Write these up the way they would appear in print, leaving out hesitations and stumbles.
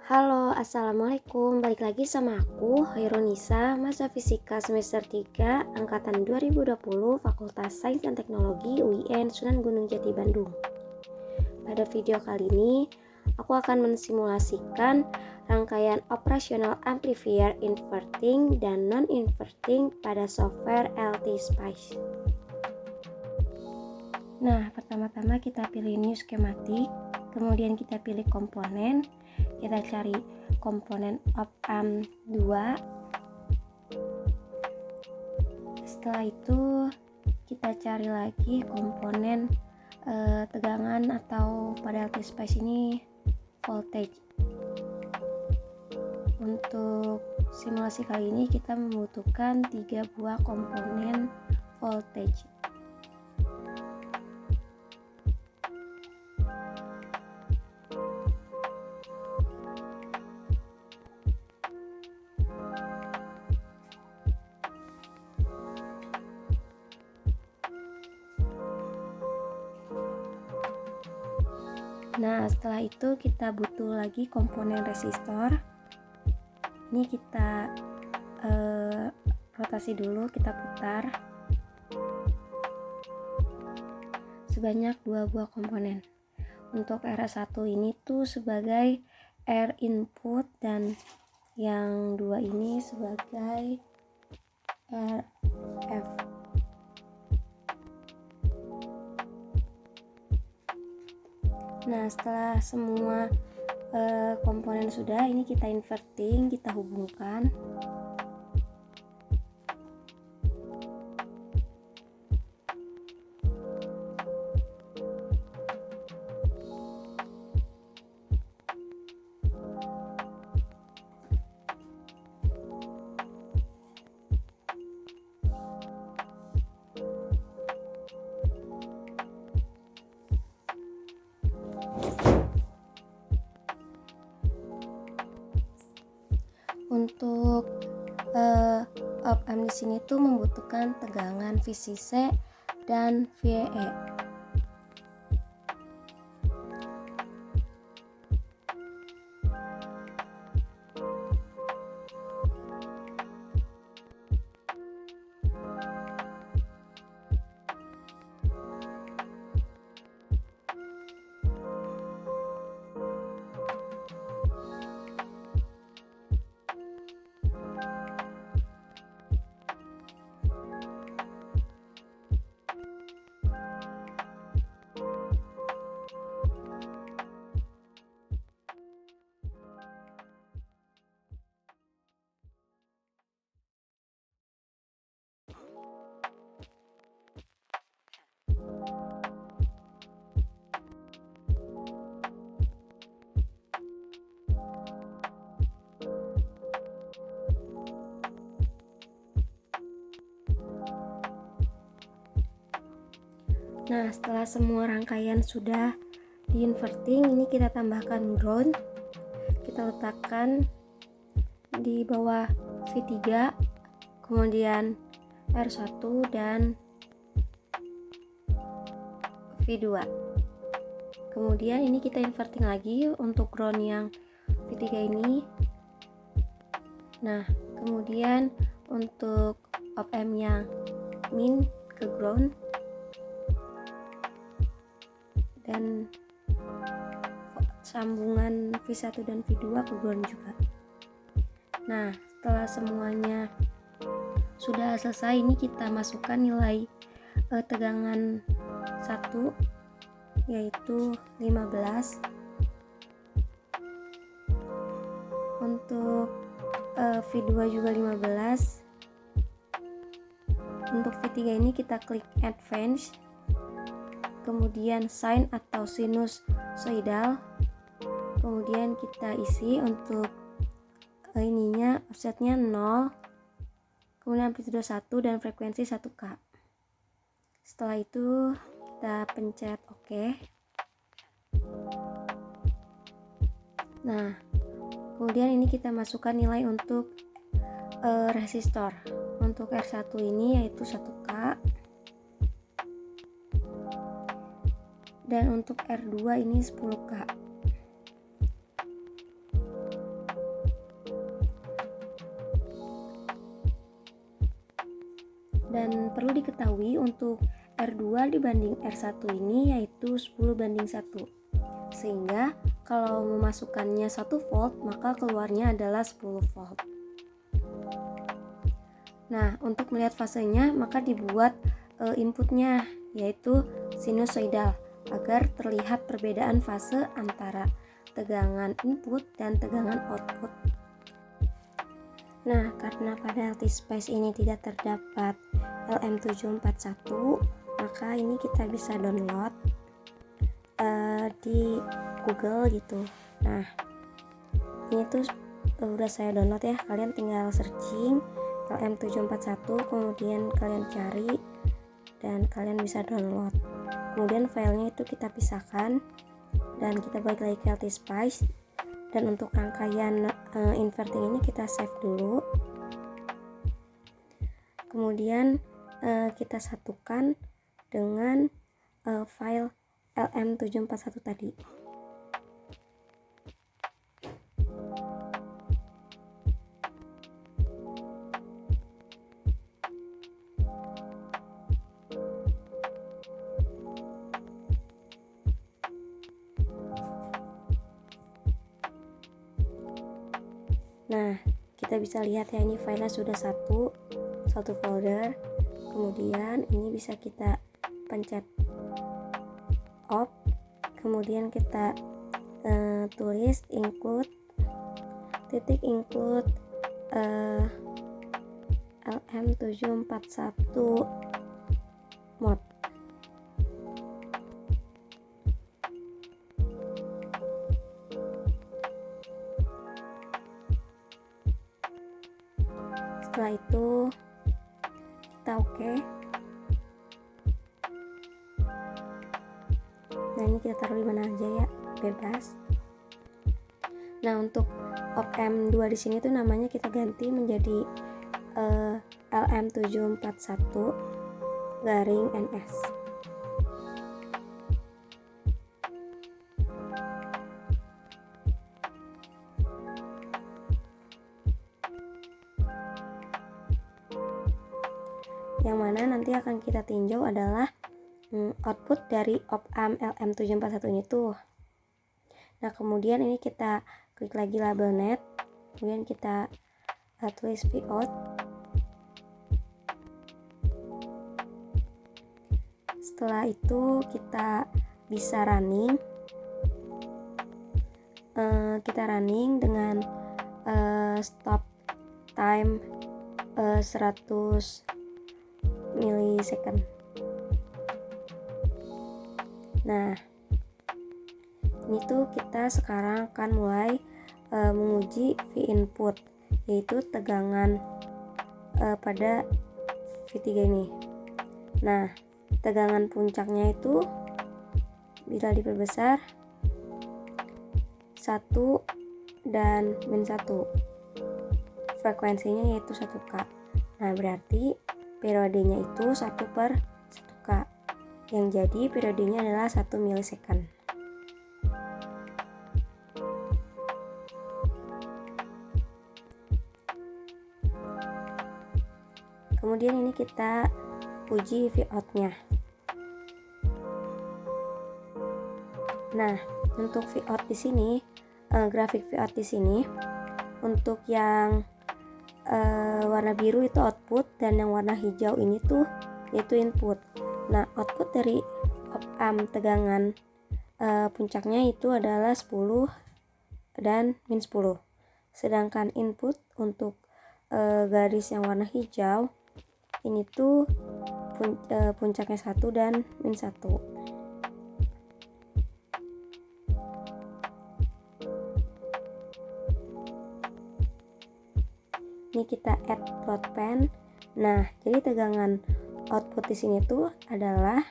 Halo, Assalamualaikum. Balik lagi sama aku, Hoirunisa, Masa Fisika semester 3, Angkatan 2020, Fakultas Sains dan Teknologi UIN Sunan Gunung Jati, Bandung. Pada video kali ini, aku akan mensimulasikan rangkaian operasional amplifier inverting dan non-inverting pada software LT Spice. Nah, pertama-tama kita pilih new schematic, kemudian kita pilih komponen. Kita cari komponen op-amp 2. Setelah itu kita cari lagi komponen tegangan atau pada LT Spice ini voltage. Untuk simulasi kali ini kita membutuhkan 3 buah komponen voltage. Nah, setelah itu kita butuh lagi komponen resistor. Ini kita rotasi dulu, kita putar sebanyak 2 buah komponen. Untuk R1 ini tuh sebagai R input dan yang 2 ini sebagai RF. Nah, setelah semua komponen sudah, ini kita inverting, kita hubungkan. Untuk op-amp di sini tuh membutuhkan tegangan VCC dan VEE. Nah, setelah semua rangkaian sudah di inverting, ini kita tambahkan ground. Kita letakkan di bawah V3, kemudian R1 dan V2. Kemudian ini kita inverting lagi untuk ground yang V3 ini. Nah, kemudian untuk op-amp yang min ke ground dan sambungan V1 dan V2 ke ground juga. Nah, setelah semuanya sudah selesai, ini kita masukkan nilai tegangan 1 yaitu 15. Untuk V2 juga 15. Untuk V3 ini kita klik advance, kemudian sine atau sinusoidal, kemudian kita isi untuk ininya offsetnya 0, kemudian amplitude 1 dan frekuensi 1K. Setelah itu kita pencet OK. Nah, kemudian ini kita masukkan nilai untuk resistor. Untuk R1 ini yaitu 1K, dan untuk R2 ini 10K. Dan perlu diketahui untuk R2 dibanding R1 ini yaitu 10:1. Sehingga kalau memasukkannya 1 volt maka keluarnya adalah 10 volt. Nah, untuk melihat fasenya maka dibuat inputnya yaitu sinusoidal agar terlihat perbedaan fase antara tegangan input dan tegangan output. Nah, karena pada LTSpice ini tidak terdapat LM741, maka ini kita bisa download di Google gitu. Nah, ini tuh udah saya download ya, kalian tinggal searching LM741, kemudian kalian cari dan kalian bisa download. Kemudian filenya itu kita pisahkan dan kita balik lagi ke LTSpice. Dan untuk rangkaian inverting ini kita save dulu. Kemudian kita satukan dengan file LM741 tadi. Nah, kita bisa lihat ya, ini filenya sudah satu folder. Kemudian ini bisa kita pencet op, kemudian kita tulis include LM741 mod. Setelah itu kita oke. Nah, ini kita taruh di mana aja ya, bebas. Nah, untuk op-amp 2 di sini tuh namanya kita ganti menjadi LM741 garing NS. Yang mana nanti akan kita tinjau adalah output dari op-amp LM741 ini tuh. Nah, kemudian ini kita klik lagi label net, kemudian kita tulis Vout. Setelah itu kita bisa running. Kita running dengan stop time 100 milisecond. Nah, ini tuh kita sekarang akan mulai menguji V input, yaitu tegangan pada V3 ini. Nah, tegangan puncaknya itu bila diperbesar 1 dan -1. Frekuensinya yaitu 1K. Nah, berarti periodenya itu 1/1K, yang jadi periodenya adalah 1 milisecond. Kemudian ini kita uji Vout-nya. Nah, untuk Vout di sini, grafik Vout di sini, untuk yang warna biru itu output dan yang warna hijau ini tuh yaitu input. Nah, output dari op-amp tegangan puncaknya itu adalah 10 dan -10. Sedangkan input untuk garis yang warna hijau ini tuh puncaknya 1 dan -1. Ini kita add plot pen. Nah, jadi tegangan output di sini tuh adalah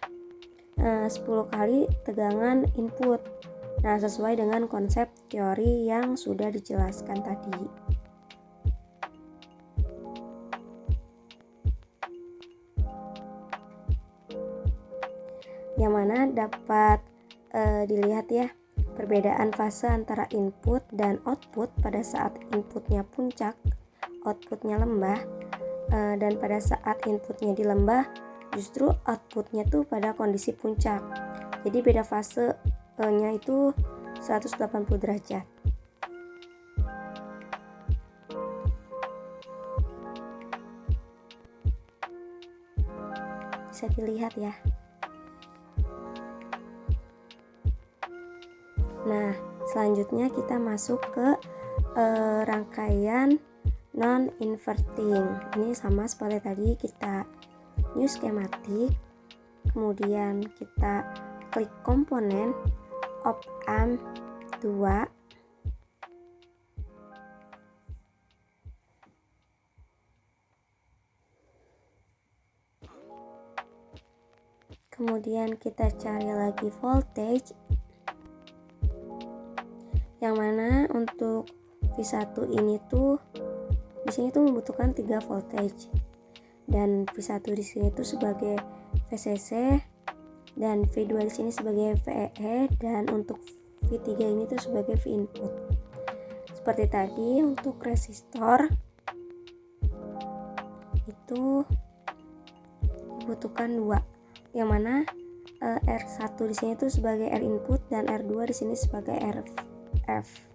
10 kali tegangan input. Nah, sesuai dengan konsep teori yang sudah dijelaskan tadi. Yang mana dapat dilihat ya perbedaan fase antara input dan output pada saat inputnya puncak, outputnya lembah. dan pada saat inputnya di lembah justru outputnya tuh pada kondisi puncak. Jadi beda fasenya itu 180 derajat. Bisa dilihat ya. Nah, selanjutnya kita masuk ke rangkaian non-inverting. Ini sama seperti tadi, kita new schematic, kemudian kita klik komponen op-amp 2, kemudian kita cari lagi voltage, yang mana untuk V1 ini tuh di sini tuh membutuhkan 3 voltage, dan V1 di sini tuh sebagai VCC, dan V2 di sini sebagai VEE, dan untuk V3 ini tuh sebagai V input. Seperti tadi untuk resistor itu dibutuhkan 2, yang mana R1 di sini tuh sebagai R input dan R2 di sini sebagai RF.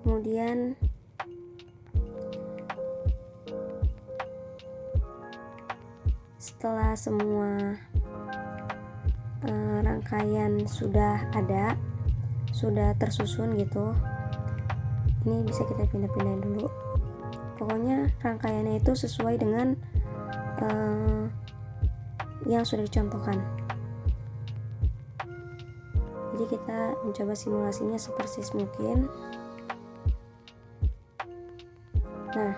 Kemudian setelah semua rangkaian sudah ada, sudah tersusun gitu, ini bisa kita pindah-pindahin dulu. Pokoknya rangkaiannya itu sesuai dengan yang sudah dicontohkan. Jadi kita mencoba simulasinya sepersis mungkin. Nah,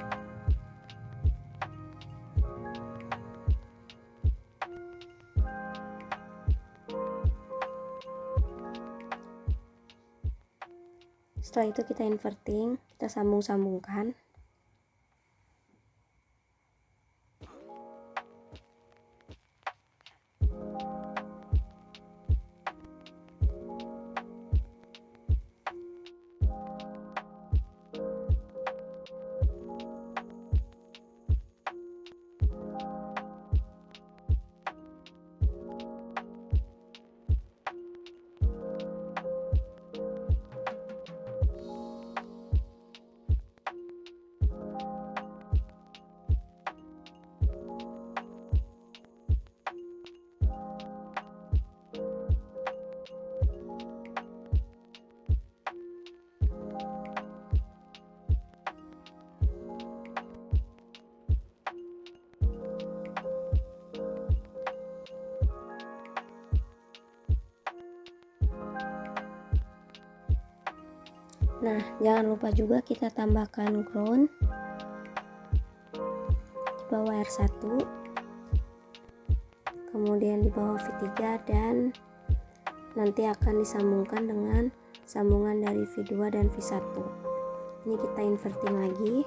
setelah itu kita inverting, kita sambung-sambungkan. Nah, jangan lupa juga kita tambahkan ground di bawah R1, kemudian di bawah V3, dan nanti akan disambungkan dengan sambungan dari V2 dan V1. Ini kita inverting lagi.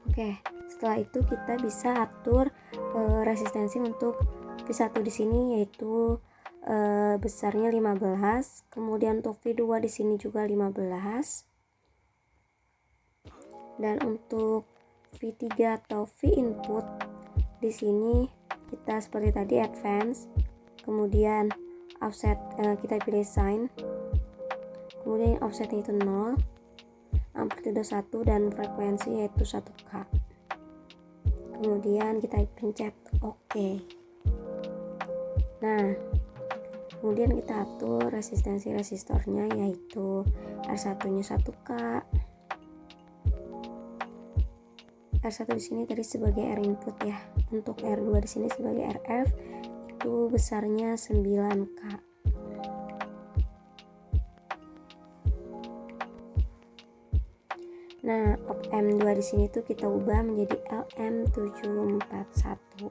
Oke, setelah itu kita bisa atur resistensi untuk V1 di sini, yaitu besarnya 15, kemudian untuk V2 di sini juga 15, dan untuk V3 atau V input di sini kita seperti tadi advance, kemudian offset kita pilih sign, kemudian offsetnya itu 0, amplitude 1, dan frekuensi yaitu 1K. Kemudian kita pencet OK. Nah, kemudian kita atur resistensi resistornya, yaitu R1 nya 1K, R1 di sini tadi sebagai R input ya, untuk R2 di sini sebagai RF, itu besarnya 9K. Nah, op-amp 2 di sini tuh kita ubah menjadi LM741.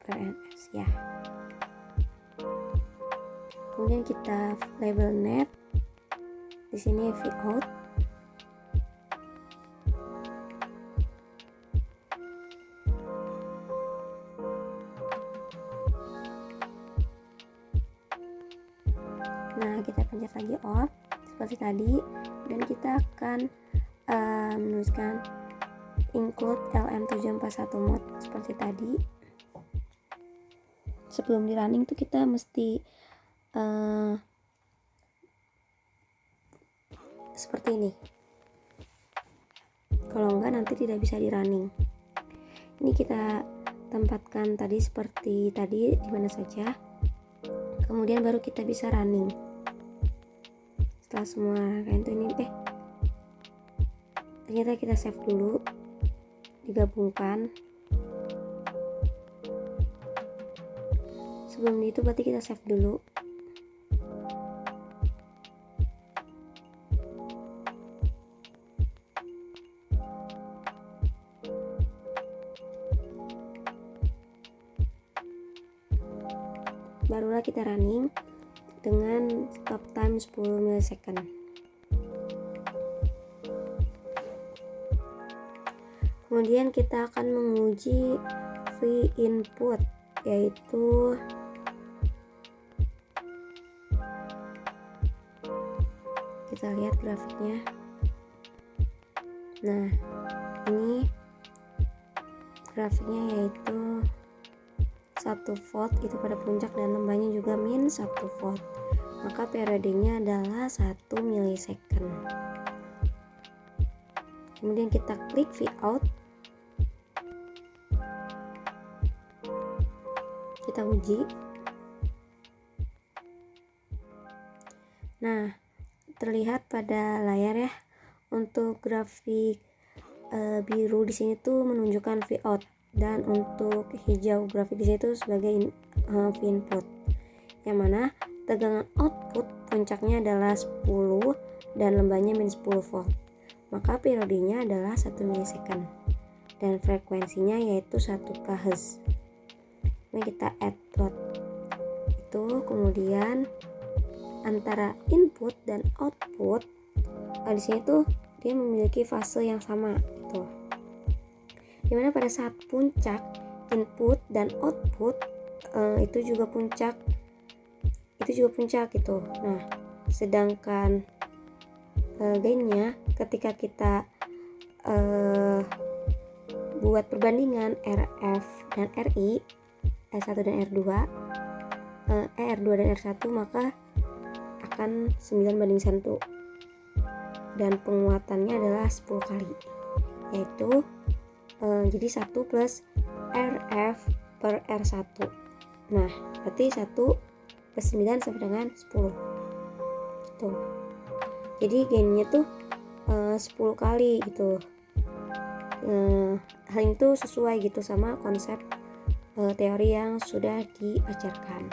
PNS ya. Kemudian kita label net. Di sini Vout. lagi off seperti tadi, dan kita akan menuliskan include LM741 mode seperti tadi. Sebelum di running tuh kita mesti seperti ini, kalau enggak nanti tidak bisa di running. Ini kita tempatkan tadi seperti tadi di mana saja, kemudian baru kita bisa running. Setelah semua rangkaian itu ini ternyata kita save dulu, digabungkan. Sebelum itu berarti kita save dulu. Barulah kita running dengan stop time 10 millisecond. Kemudian kita akan menguji v-input, yaitu kita lihat grafiknya. Nah, ini grafiknya yaitu 1 volt itu pada puncak dan lembahnya juga min 1 volt. Maka periodenya adalah 1 millisecond. Kemudian kita klik Vout. Kita uji. Nah, terlihat pada layar ya, untuk grafik biru di sini tuh menunjukkan Vout, dan untuk hijau grafik di sini tuh sebagai input, yang mana tegangan output puncaknya adalah 10 dan lembahnya min 10 volt. Maka periodenya adalah 1 millisecond dan frekuensinya yaitu 1 kHz. Ini kita add plot itu, kemudian antara input dan output di sini tuh dia memiliki fase yang sama gitu. Dimana pada saat puncak input dan output itu juga puncak gitu. Nah, sedangkan gainnya ketika kita buat perbandingan RF dan RI, R1 dan R2, R2 dan R1, maka akan 9:1, dan penguatannya adalah 10 kali, yaitu jadi 1 plus RF per R1. Nah, berarti 1 plus 9 sama dengan 10 gitu. Jadi gainnya tuh 10 kali gitu. Hal itu sesuai gitu sama konsep teori yang sudah diajarkan.